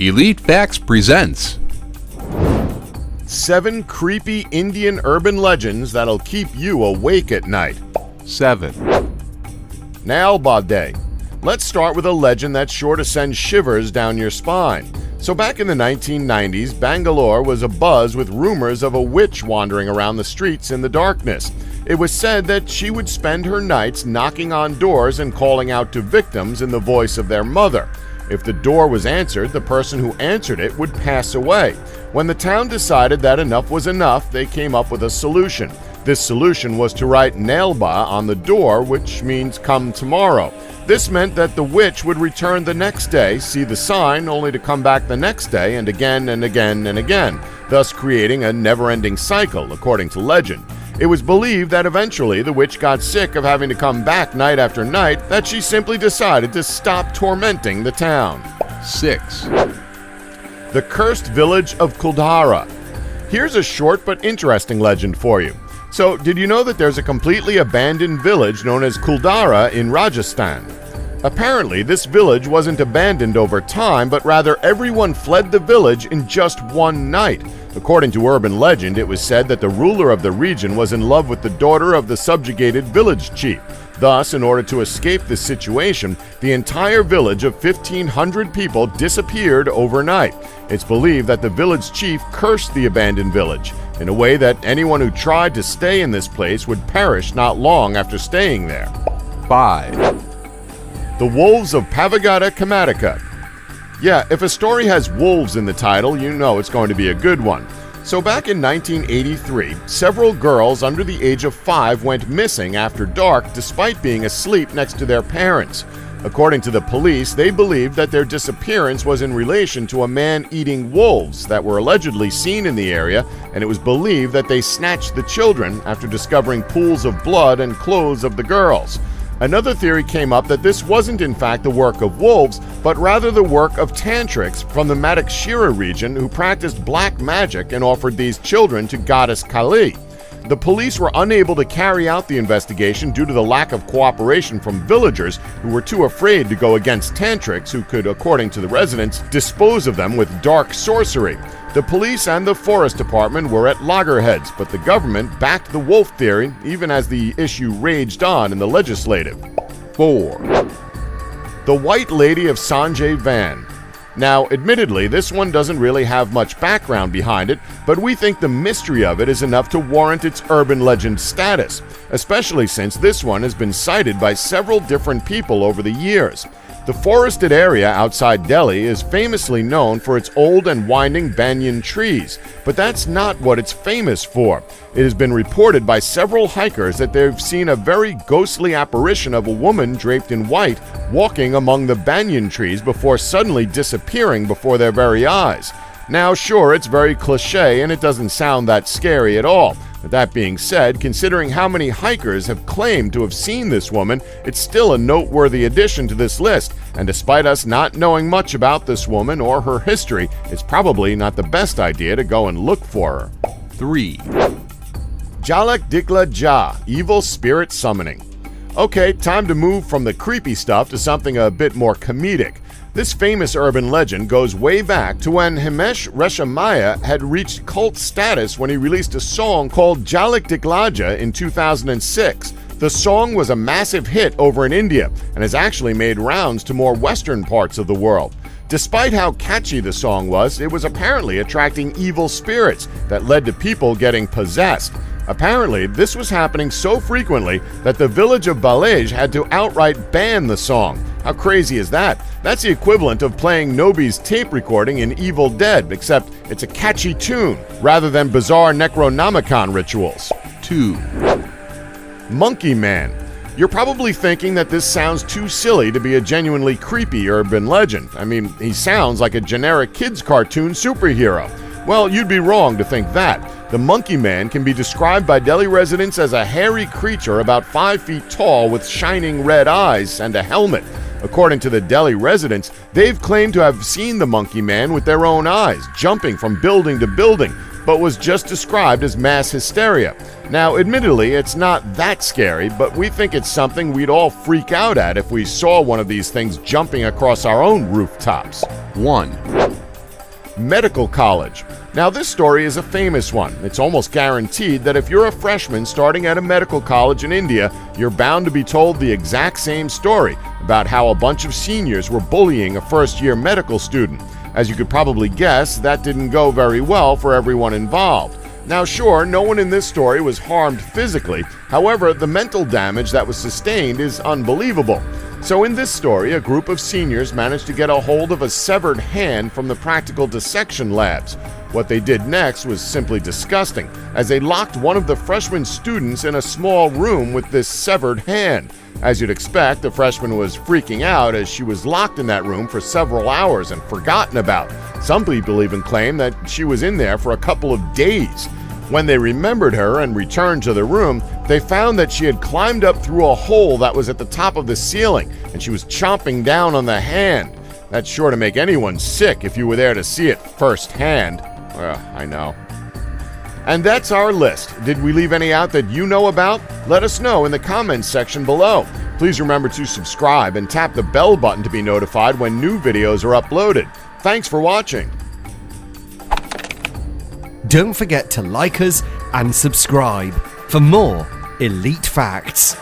Elite Facts presents 7 creepy Indian urban legends that'll keep you awake at night. 7. Nailba Day. Let's start with a legend that's sure to send shivers down your spine. So back in the 1990s, Bangalore was abuzz with rumors of a witch wandering around the streets in the darkness. It was said that she would spend her nights knocking on doors and calling out to victims in the voice of their mother. If the door was answered, the person who answered it would pass away. When the town decided that enough was enough, they came up with a solution. This solution was to write Nailba on the door, which means come tomorrow. This meant that the witch would return the next day, see the sign, only to come back the next day and again and again and again, thus creating a never-ending cycle, according to legend. It was believed that eventually the witch got sick of having to come back night after night, that she simply decided to stop tormenting the town. 6. The cursed village of Kuldhara. Here's a short but interesting legend for you. So, did you know that there's a completely abandoned village known as Kuldhara in Rajasthan? Apparently, this village wasn't abandoned over time, but rather everyone fled the village in just one night. According to urban legend, it was said that the ruler of the region was in love with the daughter of the subjugated village chief. Thus, in order to escape this situation, the entire village of 1,500 people disappeared overnight. It's believed that the village chief cursed the abandoned village, in a way that anyone who tried to stay in this place would perish not long after staying there. 5. The Wolves of Pavogata, Kamatica. Yeah, if a story has wolves in the title, you know it's going to be a good one. So back in 1983, several girls under the age of 5 went missing after dark despite being asleep next to their parents. According to the police, they believed that their disappearance was in relation to a man eating wolves that were allegedly seen in the area, and it was believed that they snatched the children after discovering pools of blood and clothes of the girls. Another theory came up that this wasn't in fact the work of wolves, but rather the work of tantrics from the Kamatica region who practiced black magic and offered these children to goddess Kali. The police were unable to carry out the investigation due to the lack of cooperation from villagers who were too afraid to go against tantrics who could, according to the residents, dispose of them with dark sorcery. The police and the forest department were at loggerheads, but the government backed the wolf theory even as the issue raged on in the legislative. 4. The White Lady of Sanjay Van. Now, admittedly, this one doesn't really have much background behind it, but we think the mystery of it is enough to warrant its urban legend status, especially since this one has been cited by several different people over the years. The forested area outside Delhi is famously known for its old and winding banyan trees, but that's not what it's famous for. It has been reported by several hikers that they've seen a very ghostly apparition of a woman draped in white walking among the banyan trees before suddenly disappearing before their very eyes. Now, sure, it's very cliché and it doesn't sound that scary at all. But that being said, considering how many hikers have claimed to have seen this woman, it's still a noteworthy addition to this list, and despite us not knowing much about this woman or her history, it's probably not the best idea to go and look for her. 3. Jalak Diklaja, evil spirit summoning. Okay, time to move from the creepy stuff to something a bit more comedic. This famous urban legend goes way back to when Himesh Reshammiya had reached cult status when he released a song called Jalak Diklaja in 2006. The song was a massive hit over in India and has actually made rounds to more western parts of the world. Despite how catchy the song was, it was apparently attracting evil spirits that led to people getting possessed. Apparently, this was happening so frequently that the village of Balej had to outright ban the song. How crazy is that? That's the equivalent of playing Nobi's tape recording in Evil Dead, except it's a catchy tune rather than bizarre Necronomicon rituals. 2. Monkey Man. You're probably thinking that this sounds too silly to be a genuinely creepy urban legend. I mean, he sounds like a generic kids' cartoon superhero. Well, you'd be wrong to think that. The Monkey Man can be described by Delhi residents as a hairy creature about 5 feet tall with shining red eyes and a helmet. According to the Delhi residents, they've claimed to have seen the Monkey Man with their own eyes, jumping from building to building, but was just described as mass hysteria. Now, admittedly, it's not that scary, but we think it's something we'd all freak out at if we saw one of these things jumping across our own rooftops. 1. medical college. Now, this story is a famous one. It's almost guaranteed that if you're a freshman starting at a medical college in India, you're bound to be told the exact same story about how a bunch of seniors were bullying a first-year medical student. As you could probably guess, that didn't go very well for everyone involved. Now, sure, no one in this story was harmed physically. However, the mental damage that was sustained is unbelievable. So in this story, a group of seniors managed to get a hold of a severed hand from the practical dissection labs. What they did next was simply disgusting, as they locked one of the freshman students in a small room with this severed hand. As you'd expect, the freshman was freaking out as she was locked in that room for several hours and forgotten about. Some people even claim that she was in there for a couple of days. When they remembered her and returned to the room, they found that she had climbed up through a hole that was at the top of the ceiling, and she was chomping down on the hand. That's sure to make anyone sick if you were there to see it firsthand. I know. And that's our list. Did we leave any out that you know about? Let us know in the comments section below. Please remember to subscribe and tap the bell button to be notified when new videos are uploaded. Thanks for watching. Don't forget to like us and subscribe for more elite facts.